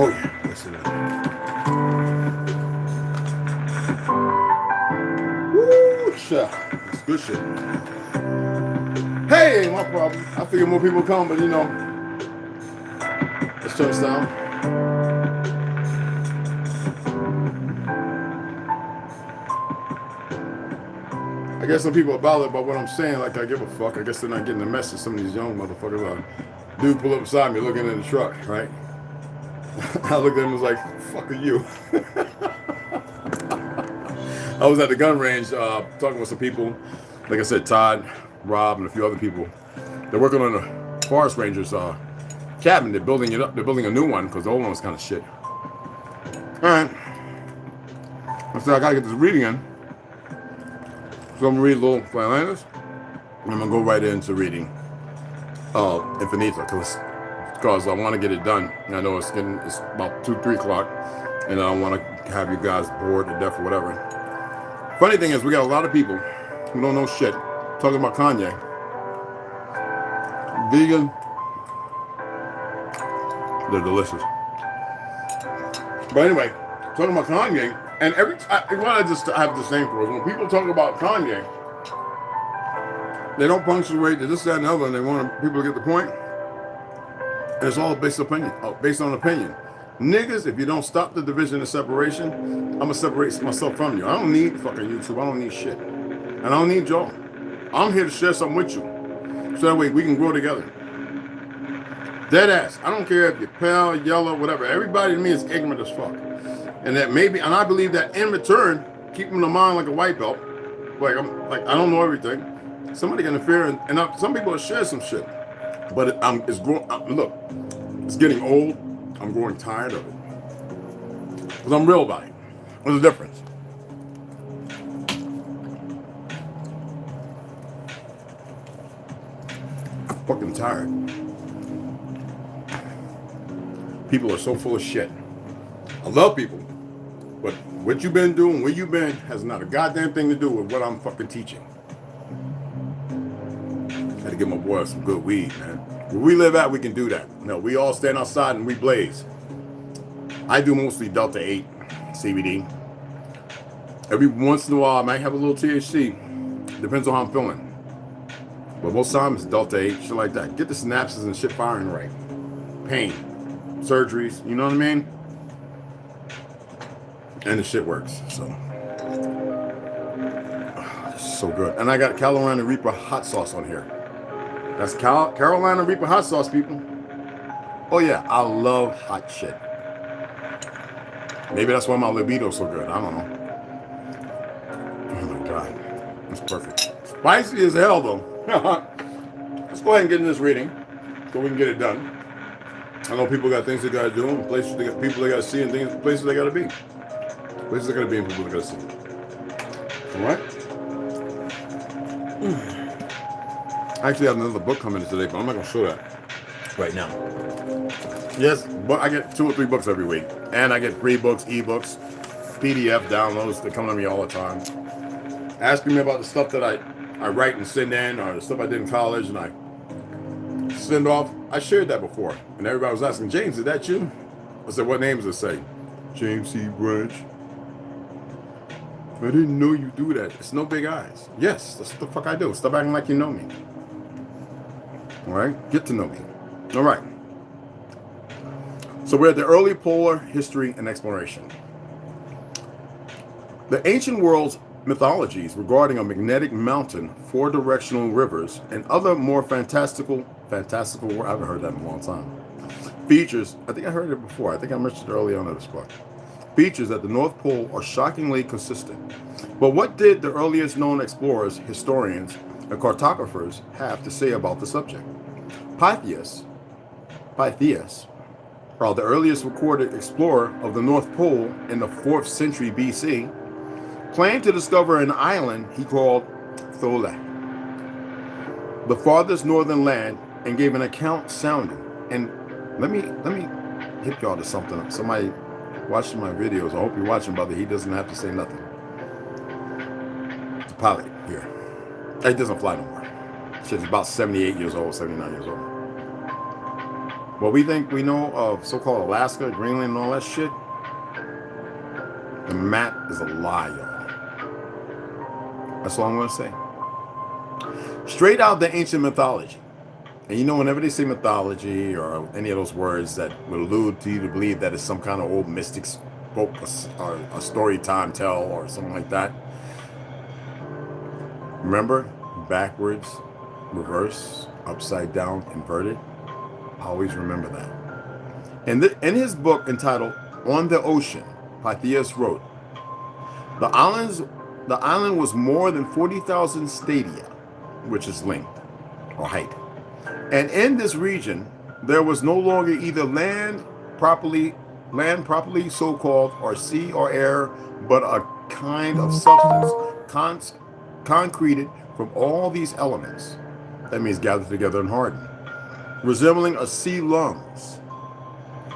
Oh yeah, listen up. Woo, shit. It's good shit. Hey, ain't my problem. I figure more people come, but you know, let's turn this down. I guess some people are bothered about what I'm saying, like I give a fuck. I guess they're not getting the message. Some of these young motherfuckers, dude pull up beside me looking in the truck, right? I looked at him and was like, fuck are you? I was at the gun range talking with some people, like I said, Todd, Rob, and a few other people. They're working on the Forest Rangers cabin. They're building it up. They're building a new one because the old one was kind of shit. All right. I said, I got to get this reading in. So I'm going to read a little FLATLANTIS. And I'm going to go right into reading Infinita because I want to get it done. And I know it's about 2, 3 o'clock. And I don't want to have you guys bored to death or whatever. Funny thing is, we got a lot of people who don't know shit talking about Kanye. Vegan. They're delicious. But anyway, talking about Kanye, and every time, I just have the same for us. When people talk about Kanye, they don't punctuate this, that, and the other, and they want people to get the point. And it's all based on opinion. Niggas, if you don't stop the division and separation, I'm gonna separate myself from you. I don't need fucking YouTube. I don't need shit. And I don't need y'all. I'm here to share something with you. So that way we can grow together. Dead ass. I don't care if you're pale, yellow, whatever. Everybody to me is ignorant as fuck. And that maybe, and I believe that in return, keeping the mind like a white belt, like I don't know everything. Somebody can interfere, and some people will share some shit. But it's growing. Look, it's getting old. I'm growing tired of it. Because I'm real about it. There's a difference. I'm fucking tired. People are so full of shit. I love people. But what you've been doing, where you've been, has not a goddamn thing to do with what I'm fucking teaching. I had to give my boy some good weed, man. Where we live at, we can do that. No, we all stand outside and we blaze. I do mostly Delta 8 CBD. Every once in a while, I might have a little THC. Depends on how I'm feeling. But most times, it's Delta 8, shit like that. Get the synapses and shit firing right. Pain. Surgeries, you know what I mean? And the shit works, so. It's so good. And I got Carolina Reaper hot sauce on here. That's Carolina Reaper hot sauce, people. Oh yeah, I love hot shit. Maybe that's why my libido's so good. I don't know. Oh my God. That's perfect. Spicy as hell, though. Let's go ahead and get in this reading so we can get it done. I know people got things they got to do, and places they got people they got to see, and things, places they got to be. Places they got to be, and people they got to see. All right? I actually have another book coming in today, but I'm not going to show that right now. Yes, but I get 2 or 3 books every week. And I get free books, ebooks, PDF downloads that come to me all the time. Asking me about the stuff that I write and send in, or the stuff I did in college and I send off. I shared that before. And everybody was asking, James, is that you? I said, what name does it say? James C. Branch. I didn't know you do that. It's no big eyes. Yes, that's what the fuck I do. Stop acting like you know me. All right? Get to know me. All right. So we're at the early polar history and exploration. The ancient world's mythologies regarding a magnetic mountain, 4-directional rivers, and other more fantastical, I haven't heard that in a long time, features, I think I heard it before, I think I mentioned it early on in this book, features at the North Pole are shockingly consistent. But what did the earliest known explorers, historians, and cartographers have to say about the subject? Pytheas, the earliest recorded explorer of the North Pole in the 4th century BC, claimed to discover an island he called ToLU'S, the farthest northern land, and gave an account sounding. And let me hit y'all to something. Somebody watching my videos, I hope you're watching, brother. He doesn't have to say nothing. It's a pilot here. He doesn't fly no more. Shit's about 78 years old, 79 years old. What we think we know of so-called Alaska, Greenland, and all that shit, the map is a lie, y'all. That's all I'm going to say. Straight out the ancient mythology. And you know, whenever they say mythology or any of those words that would allude to you to believe that it's some kind of old mystic spoke or a story time tell or something like that, remember, backwards, reverse, upside down, inverted. Always remember that. And in his book entitled On the Ocean, Pytheas wrote, the island was more than 40,000 stadia, which is length or height. And in this region, there was no longer either land properly so-called, or sea or air, but a kind of substance concreted from all these elements. That means gathered together and hardened, resembling a sea lungs,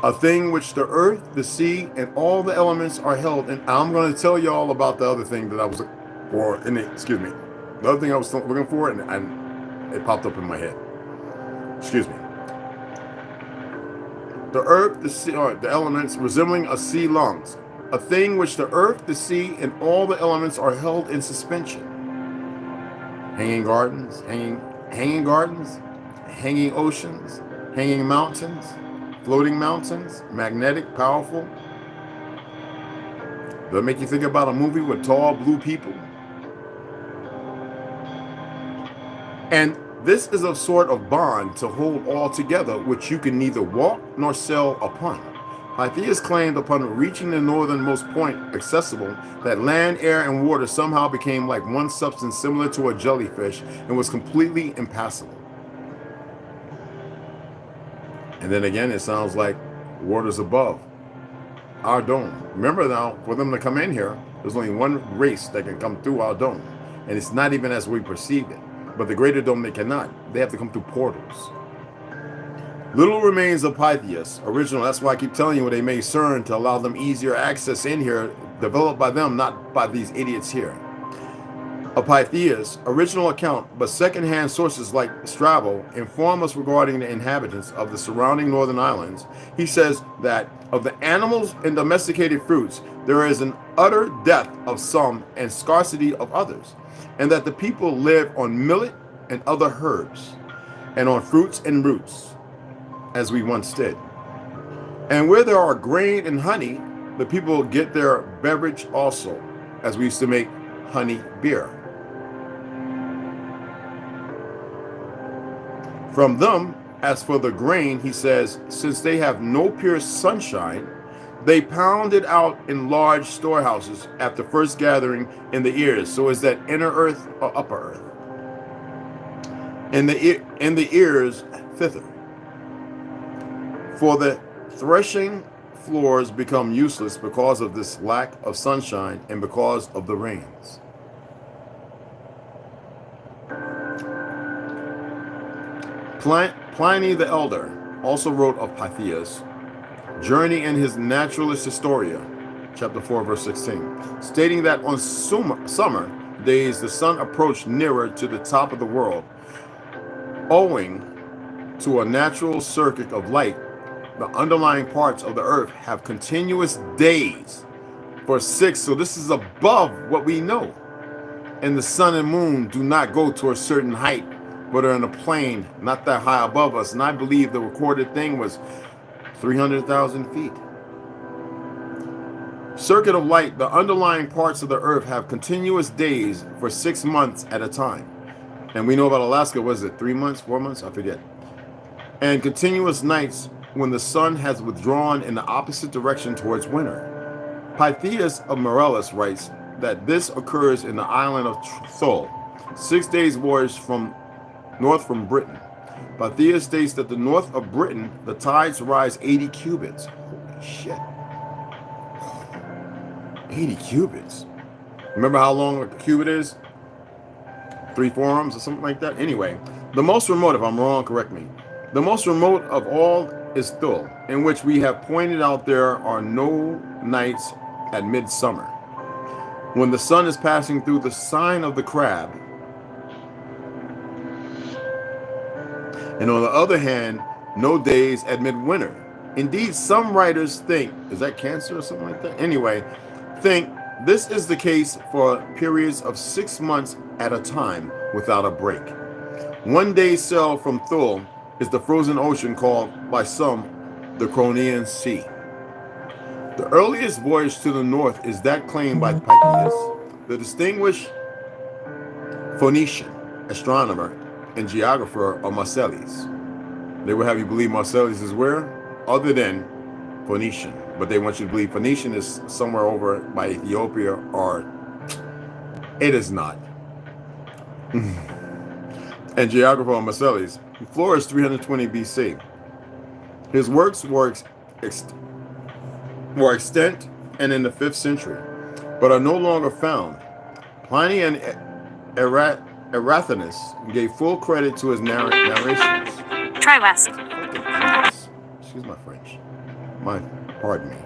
a thing which the earth, the sea, and all the elements are held. And I'm going to tell you all about the other thing that I was looking for. The other thing I was looking for, and it popped up in my head. Excuse me. The earth, the sea, or the elements resembling a sea lungs, a thing which the earth, the sea, and all the elements are held in suspension. Hanging gardens, hanging oceans, hanging mountains, floating mountains, magnetic, powerful. Does that make you think about a movie with tall blue people? And this is a sort of bond to hold all together, which you can neither walk nor sail upon. Pytheas claimed upon reaching the northernmost point accessible that land, air, and water somehow became like one substance similar to a jellyfish and was completely impassable. And then again, it sounds like waters above our dome. Remember now, for them to come in here, there's only one race that can come through our dome. And it's not even as we perceive it. But the greater dome, they cannot. They have to come through portals. Little remains of Pytheas, original. That's why I keep telling you what they made CERN to allow them easier access in here, developed by them, not by these idiots here. A Pytheas, original account, but second-hand sources like Strabo inform us regarding the inhabitants of the surrounding northern islands. He says that of the animals and domesticated fruits, there is an utter death of some and scarcity of others, and that the people live on millet and other herbs, and on fruits and roots, as we once did. And where there are grain and honey, the people get their beverage also, as we used to make honey beer. From them, as for the grain, he says, since they have no pure sunshine, they pound it out in large storehouses after first gathering in the ears. So is that inner earth or upper earth? In the ears thither. For the threshing floors become useless because of this lack of sunshine and because of the rains. Pliny the Elder also wrote of Pytheas' journey in his Naturalis Historia, chapter 4, verse 16, stating that on summer days the sun approached nearer to the top of the world. Owing to a natural circuit of light, the underlying parts of the earth have continuous days for 6. So this is above what we know. And the sun and moon do not go to a certain height, but are in a plane not that high above us. And I believe the recorded thing was 300,000 feet. Circuit of light, the underlying parts of the earth have continuous days for 6 months at a time. And we know about Alaska, was it 3 months, 4 months? I forget. And continuous nights when the sun has withdrawn in the opposite direction towards winter. Pytheas of Morelos writes that this occurs in the island of Thule, 6 days voyage north from Britain. Pytheas states that the north of Britain, the tides rise 80 cubits. Holy shit. 80 cubits. Remember how long a cubit is? 3 forearms or something like that? Anyway, the most remote, if I'm wrong, correct me. The most remote of all is Thule, in which we have pointed out there are no nights at midsummer, when the sun is passing through the sign of the crab. And on the other hand, no days at midwinter. Indeed, some writers think, is that Cancer or something like that? Anyway, think this is the case for periods of 6 months at a time without a break. 1 day's sail from Thule is the frozen ocean called by some the Cronian Sea. The earliest voyage to the north is that claimed by Pytheas, the distinguished Phoenician astronomer and geographer of Marseilles. They will have you believe Marseilles is where? Other than Phoenician. But they want you to believe Phoenician is somewhere over by Ethiopia, or it is not. And geographer of Marseilles. He flourished 320 BC. His works were extant and in the 5th century, but are no longer found. Pliny and Eratosthenes gave full credit to his narrations. Try West. Excuse my French. Pardon me.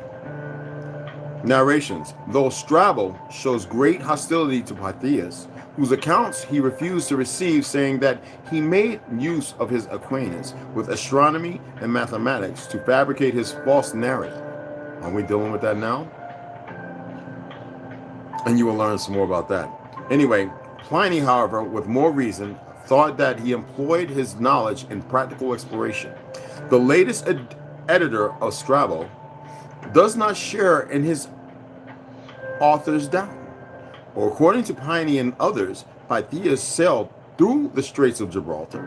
Narrations, though Strabo shows great hostility to Pytheas, whose accounts he refused to receive, saying that he made use of his acquaintance with astronomy and mathematics to fabricate his false narrative. Are we dealing with that now? And you will learn some more about that. Anyway, Pliny, however, with more reason, thought that he employed his knowledge in practical exploration. The latest editor of Strabo does not share in his author's doubt. Or according to Pliny and others, Pytheas sailed through the Straits of Gibraltar,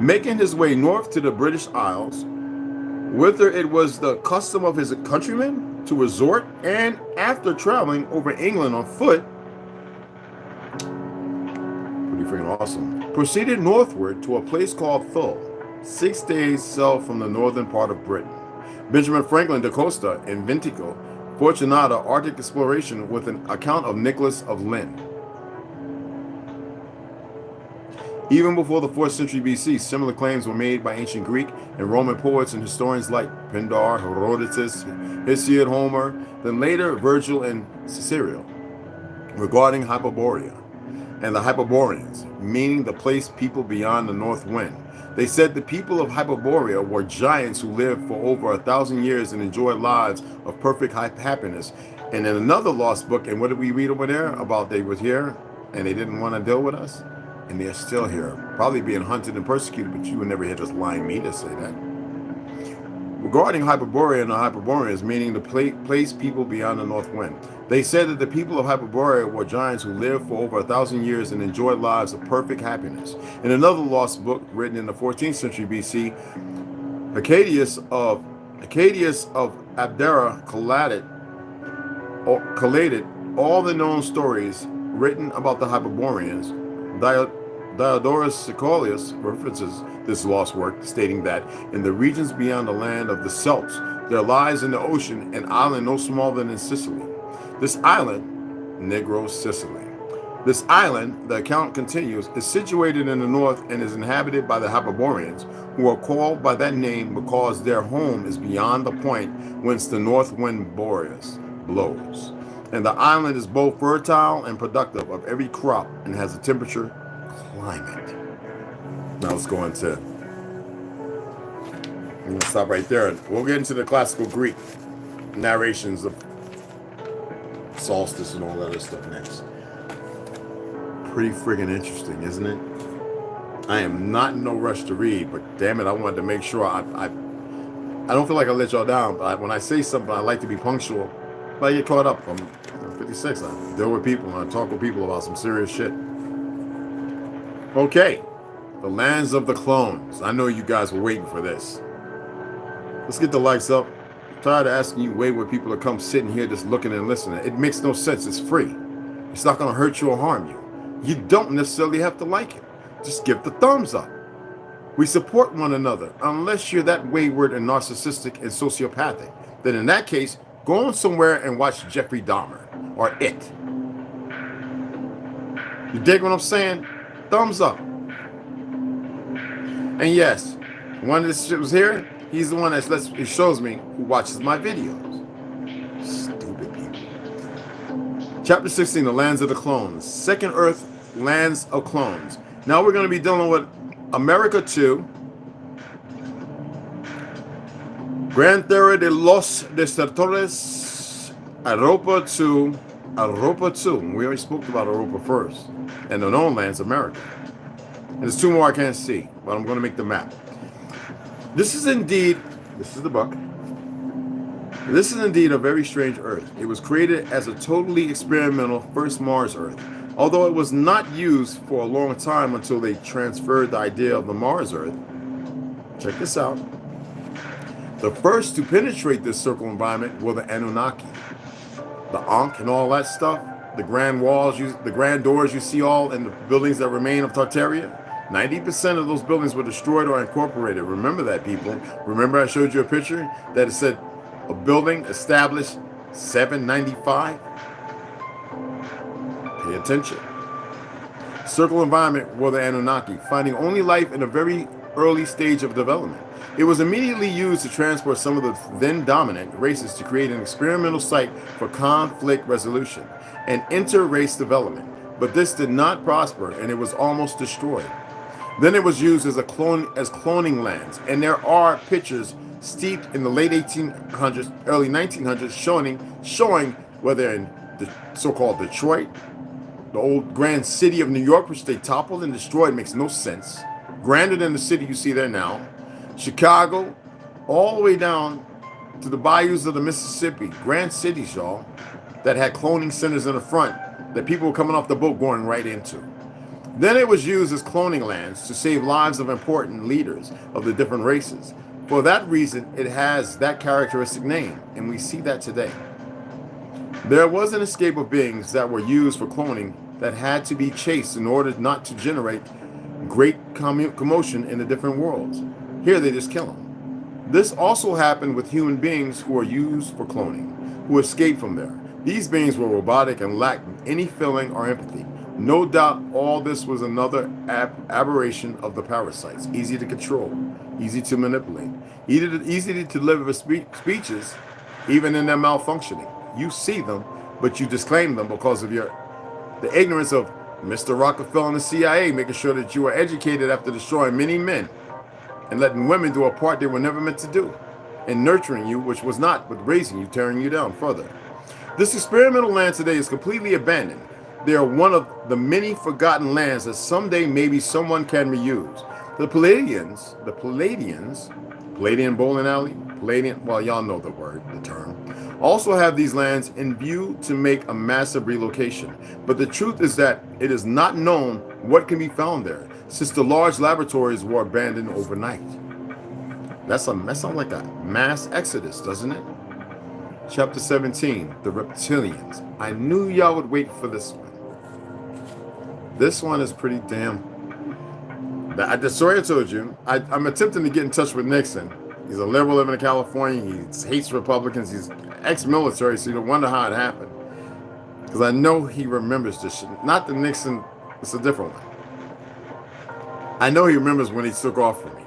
making his way north to the British Isles, whither it was the custom of his countrymen to resort, and after traveling over England on foot, pretty freaking awesome, proceeded northward to a place called Thule, 6 days sail from the northern part of Britain. Benjamin Franklin da Costa in Vitico Fortunata Arctic exploration with an account of Nicholas of Lynn. Even before the 4th century BC, similar claims were made by ancient Greek and Roman poets and historians like Pindar, Herodotus, Hesiod, Homer, then later Virgil and Cicero, regarding Hyperborea and the Hyperboreans, meaning the place people beyond the north wind. They said the people of Hyperborea were giants who lived for over 1,000 years and enjoyed lives of perfect happiness. And in another lost book, and what did we read over there about they were here and they didn't want to deal with us? And they're still here, probably being hunted and persecuted, but you would never hear this lying me to say that. Regarding Hyperborea and the Hyperboreans, meaning the place people beyond the north wind. They said that the people of Hyperborea were giants who lived for over 1,000 years and enjoyed lives of perfect happiness. In another lost book written in the 14th century BC, Arcadius of Abdera collated all the known stories written about the Hyperboreans. Diodorus Siculus references this lost work, stating that in the regions beyond the land of the Celts, there lies in the ocean an island no smaller than Sicily. This island, Negro Sicily. This island, the account continues, is situated in the north and is inhabited by the Hyperboreans, who are called by that name because their home is beyond the point whence the north wind Boreas blows. And the island is both fertile and productive of every crop and has a temperature climate. Now let's go into, I'm going to stop right there. We'll get into the classical Greek narrations of solstice and all that other stuff next. Pretty friggin' interesting, isn't it? I am not in no rush to read, but damn it, I wanted to make sure I don't feel like I let y'all down, but when I say something, I like to be punctual. But I get caught up. I'm 56. I deal with people and I talk with people about some serious shit. Okay, the lands of the clones. I know you guys were waiting for this. Let's get the likes up. I'm tired of asking you wayward people to come sitting here just looking and listening. It makes no sense. It's free. It's not going to hurt you or harm you. You don't necessarily have to like it. Just give the thumbs up. We support one another, unless you're that wayward and narcissistic and sociopathic. Then in that case, go on somewhere and watch Jeffrey Dahmer or It. You dig what I'm saying? Thumbs up. And yes, one of this shit was here. He's the one that shows me who watches my videos. Stupid people. Chapter 16, the lands of the clones. Second Earth, lands of clones. Now we're going to be dealing with America 2, Gran Tierra de los Desertores, Europa to Europa 2. We already spoke about Europa first. And the known lands, America. And there's two more I can't see, but I'm going to make the map. This is the book. This is indeed a very strange Earth. It was created as a totally experimental first Mars Earth, although it was not used for a long time until they transferred the idea of the Mars Earth. Check this out. The first to penetrate this circle environment were the Anunnaki. The Ankh and all that stuff, the grand walls, the grand doors you see all in the buildings that remain of Tartaria, 90% of those buildings were destroyed or incorporated. Remember that, people. Remember I showed you a picture that it said a building established 795? Pay attention. Circle environment were the Anunnaki, finding only life in a very early stage of development. It was immediately used to transport some of the then dominant races to create an experimental site for conflict resolution and inter-race development. But this did not prosper and it was almost destroyed. Then it was used as cloning lands, and there are pictures steeped in the late 1800s, early 1900s, showing whether in the so-called Detroit, the old grand city of New York, which they toppled and destroyed, makes no sense. Grander than the city you see there now. Chicago, all the way down to the bayous of the Mississippi, grand cities, y'all, that had cloning centers in the front that people were coming off the boat going right into. Then it was used as cloning lands to save lives of important leaders of the different races. For that reason, it has that characteristic name, and we see that today. There was an escape of beings that were used for cloning that had to be chased in order not to generate great commotion in the different worlds. Here they just kill them. This also happened with human beings who are used for cloning, who escaped from there. These beings were robotic and lacked any feeling or empathy. No doubt all this was another aberration of the parasites, easy to control, easy to manipulate, easy to deliver speeches, even in their malfunctioning. You see them, but you disclaim them because of the ignorance of Mr. Rockefeller and the CIA, making sure that you are educated after destroying many men and letting women do a part they were never meant to do, and nurturing you, which was not, but raising you, tearing you down further. This experimental land today is completely abandoned. They are one of the many forgotten lands that someday maybe someone can reuse. The Palladians, Palladian bowling alley, well, y'all know the term, also have these lands in view to make a massive relocation. But the truth is that it is not known what can be found there, since the large laboratories were abandoned overnight. That sounds like a mass exodus, doesn't it? Chapter 17, the reptilians. I knew y'all would wait for this one. This one is pretty damn... The story I told you, I'm attempting to get in touch with Nixon. He's a liberal living in California. He hates Republicans. He's ex-military, so you don't wonder how it happened. Because I know he remembers this shit. Not the Nixon, it's a different one. I know he remembers when he took off from me.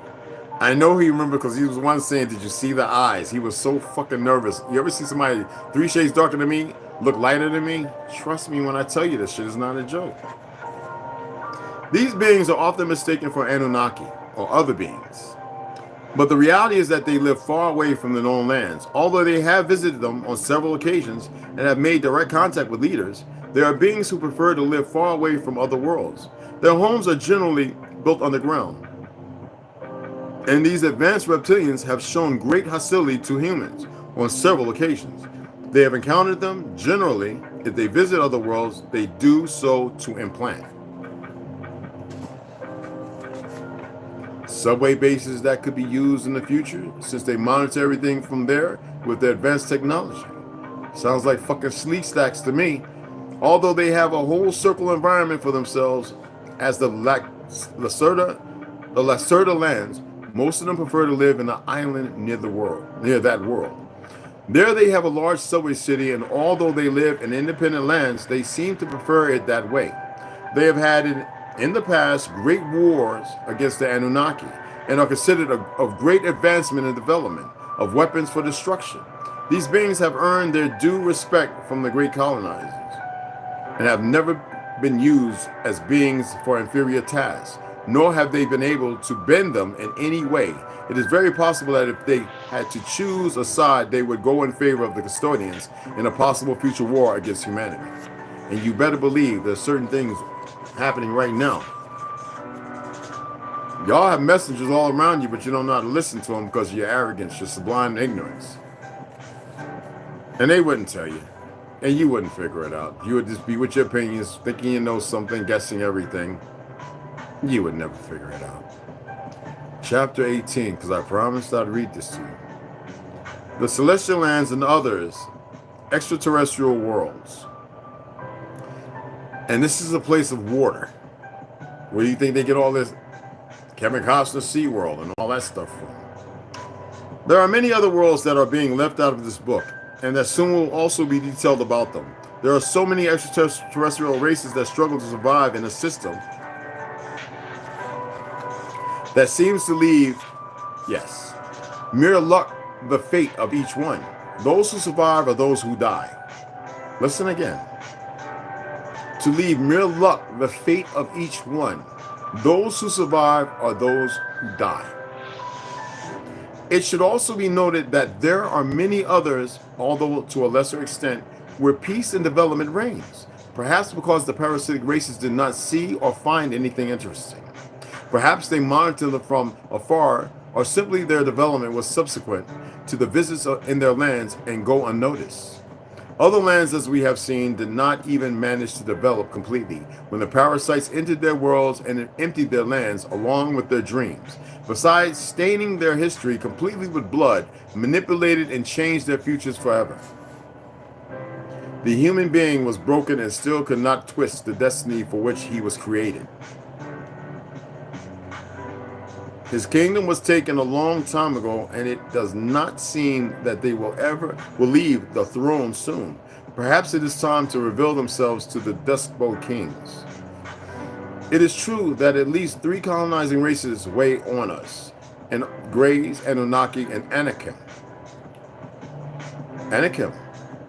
I know he remembers because he was the one saying, did you see the eyes? He was so fucking nervous. You ever see somebody 3 shades darker than me, look lighter than me? Trust me when I tell you this shit is not a joke. These beings are often mistaken for Anunnaki or other beings. But the reality is that they live far away from the known lands. Although they have visited them on several occasions and have made direct contact with leaders, there are beings who prefer to live far away from other worlds. Their homes are generally built underground. And these advanced reptilians have shown great hostility to humans on several occasions. They have encountered them. Generally, if they visit other worlds, they do so to implant. Subway bases that could be used in the future, since they monitor everything from there with their advanced technology. Sounds like fucking sleep stacks to me. Although they have a whole circle environment for themselves as the Lacerda lands, most of them prefer to live in an island near that world. There they have a large subway city, and although they live in independent lands, they seem to prefer it that way. They have had in the past great wars against the Anunnaki and are considered of great advancement and development of weapons for destruction. These beings have earned their due respect from the great colonizers and have never been used as beings for inferior tasks. nor have they been able to bend them in any way. It is very possible that if they had to choose a side, they would go in favor of the custodians in a possible future war against humanity. And you better believe there's certain things happening right now. Y'all have messengers all around you, but you don't know how to listen to them because of your arrogance, your sublime ignorance. And they wouldn't tell you. And you wouldn't figure it out. You would just be with your opinions, thinking you know something, guessing everything. You would never figure it out. Chapter 18, because I promised I'd read this to you. The celestial lands and others, extraterrestrial worlds. And this is a place of water. Where do you think they get all this Kevin Costner SeaWorld and all that stuff from? There are many other worlds that are being left out of this book, and that soon will also be detailed about them. There are so many extraterrestrial races that struggle to survive in a system that seems to leave, yes, mere luck the fate of each one. Those who survive are those who die. Listen again. To leave mere luck the fate of each one. Those who survive are those who die. It should also be noted that there are many others, although to a lesser extent, where peace and development reigns, perhaps because the parasitic races did not see or find anything interesting. Perhaps they monitored them from afar, or simply their development was subsequent to the visits in their lands and go unnoticed. Other lands, as we have seen, did not even manage to develop completely when the parasites entered their worlds and emptied their lands along with their dreams. Besides staining their history completely with blood, manipulated and changed their futures forever. The human being was broken and still could not twist the destiny for which he was created. His kingdom was taken a long time ago, and it does not seem that they will leave the throne soon. Perhaps it is time to reveal themselves to the despot kings. It is true that at least 3 colonizing races weigh on us, and Greys, Anunnaki, and Anakim. Anakim,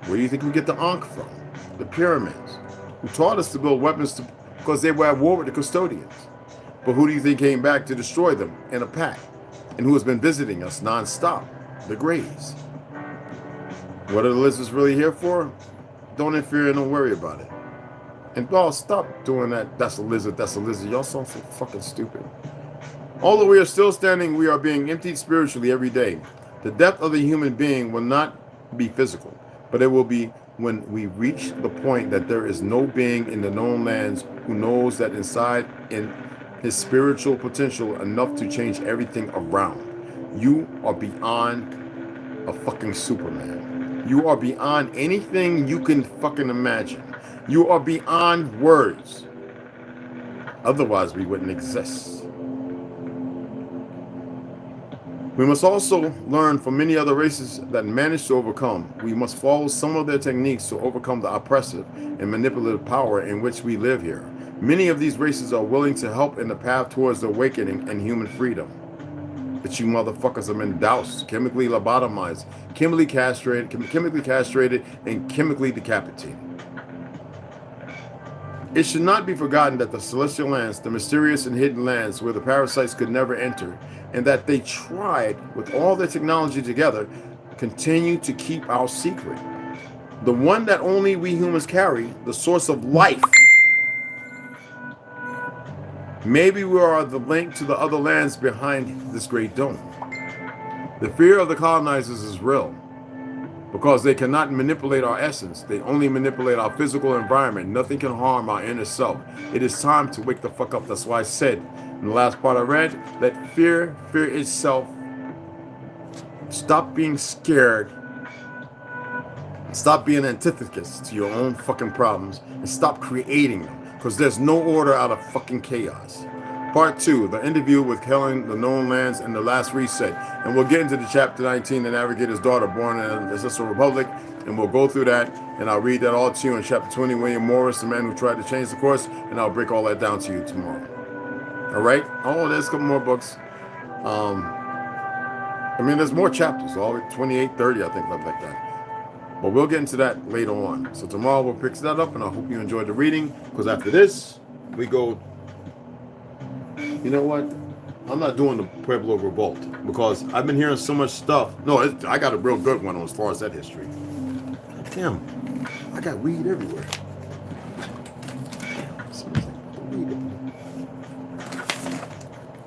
where do you think we get the Ankh from? The pyramids, who taught us to build weapons because they were at war with the custodians. But who do you think came back to destroy them in a pack? And who has been visiting us non-stop? The Greys. What are the lizards really here for? Don't interfere and don't worry about it. And y'all stop doing that. That's a lizard, that's a lizard. Y'all sound so fucking stupid. Although we are still standing, we are being emptied spiritually every day. The depth of the human being will not be physical, but it will be when we reach the point that there is no being in the known lands who knows that inside in his spiritual potential enough to change everything around. You are beyond a fucking Superman. You are beyond anything you can fucking imagine. You are beyond words. Otherwise, we wouldn't exist. We must also learn from many other races that managed to overcome. We must follow some of their techniques to overcome the oppressive and manipulative power in which we live here. Many of these races are willing to help in the path towards the awakening and human freedom. But you motherfuckers have been doused, chemically lobotomized, chemically castrated, and chemically decapitated. It should not be forgotten that the celestial lands, the mysterious and hidden lands where the parasites could never enter, and that they tried with all their technology together, continue to keep our secret. The one that only we humans carry, the source of life. Maybe we are the link to the other lands behind this great dome. The fear of the colonizers is real because they cannot manipulate our essence. They only manipulate our physical environment. Nothing can harm our inner self. It is time to wake the fuck up. That's why I said in the last part I read that fear itself. Stop being scared. Stop being antithesis to your own fucking problems and stop creating them. Because there's no order out of fucking chaos. Part 2, the interview with Helen, the known lands, and the last reset. And we'll get into the chapter 19, the navigator's daughter born in an ancestral republic. And we'll go through that. And I'll read that all to you in chapter 20, William Morris, the man who tried to change the course. And I'll break all that down to you tomorrow. All right? Oh, there's a couple more books. I mean, there's more chapters. All 28, 30, I think, like that. But we'll get into that later on. So tomorrow we'll pick that up, and I hope you enjoyed the reading, because after this, we go You know what? I'm not doing the Pueblo Revolt because I've been hearing so much stuff. No, I got a real good one as far as that history. Damn, I got weed everywhere.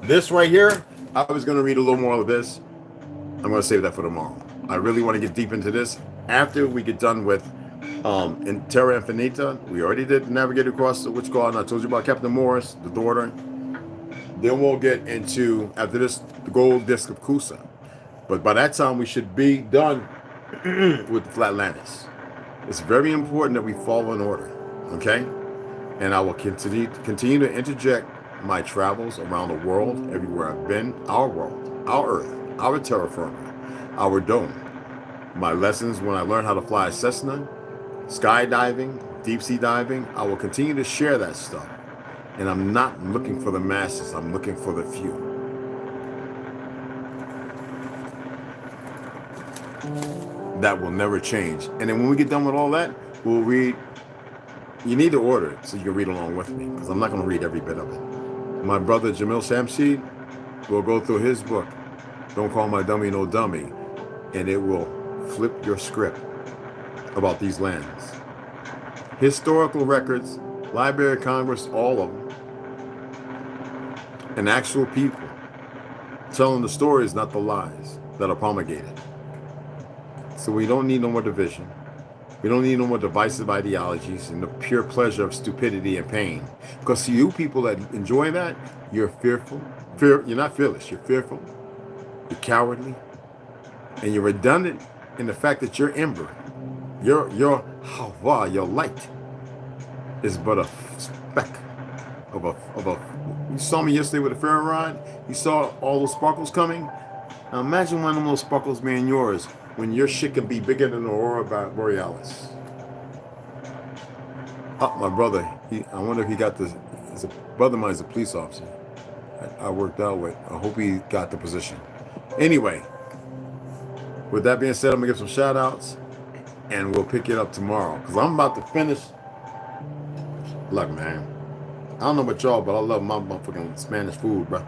This right here, I was going to read a little more of this. I'm going to save that for tomorrow. I really want to get deep into this after we get done with in Terra Infinita. We already did navigate across the Witch Garden. I told you about Captain Morris, the daughter. Then we'll get into, after this, the gold disc of Kusa. But by that time, we should be done with the FLATLANTIS. It's very important that we follow an order, okay? And I will continue to interject my travels around the world, everywhere I've been, our world, our Earth, our terra firma, our dome. My lessons when I learned how to fly a Cessna, skydiving, deep sea diving, I will continue to share that stuff. And I'm not looking for the masses, I'm looking for the few. That will never change. And then when we get done with all that, we'll read. You need to order it so you can read along with me, because I'm not going to read every bit of it. My brother Jamil Shamsid will go through his book, Don't Call My Dummy No Dummy, and it will flip your script about these lands. Historical records, Library of Congress, all of them. And actual people telling the stories, not the lies that are promulgated. So we don't need no more division. We don't need no more divisive ideologies and the pure pleasure of stupidity and pain. Because to you people that enjoy that, you're fearful. You're not fearless. You're fearful. You're cowardly. And you're redundant in the fact that your ember, your hava, your light, is but a speck of a. You saw me yesterday with a ferro rod. You saw all those sparkles coming. Now imagine one of those sparkles being yours when your shit can be bigger than the aurora borealis. Oh, my brother. I wonder if he got this. His brother of mine is a police officer. I worked out with. I hope he got the position. Anyway, with that being said, I'm gonna give some shout outs and we'll pick it up tomorrow. Because I'm about to finish. Look, man. I don't know about y'all, but I love my motherfucking Spanish food, bro.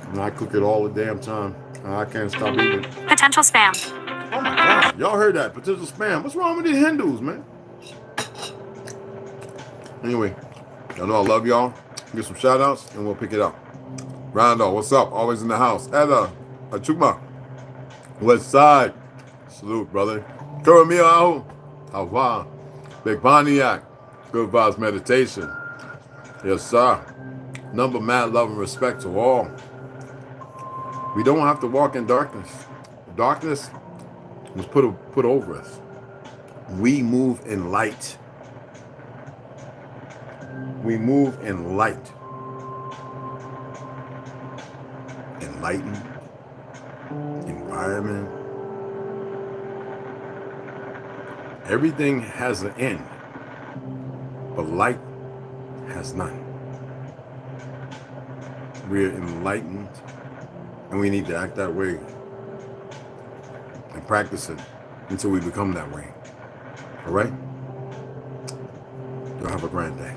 And I cook it all the damn time. I can't stop eating. Potential spam. Oh my God. Y'all heard that. Potential spam. What's wrong with these Hindus, man? Anyway, y'all know I love y'all. Get some shout outs and we'll pick it up. Rondo, what's up? Always in the house. Ella, Achuma. West Side. Salute, brother. Kuramio. Hava. Big Pontiac. Good vibes meditation. Yes, sir. Number mad love and respect to all. We don't have to walk in darkness. Darkness was put over us. We move in light. We move in light. Enlightened environment. Everything has an end, but light has none. We're enlightened, and we need to act that way and practice it until we become that way. All right? Y'all have a grand day.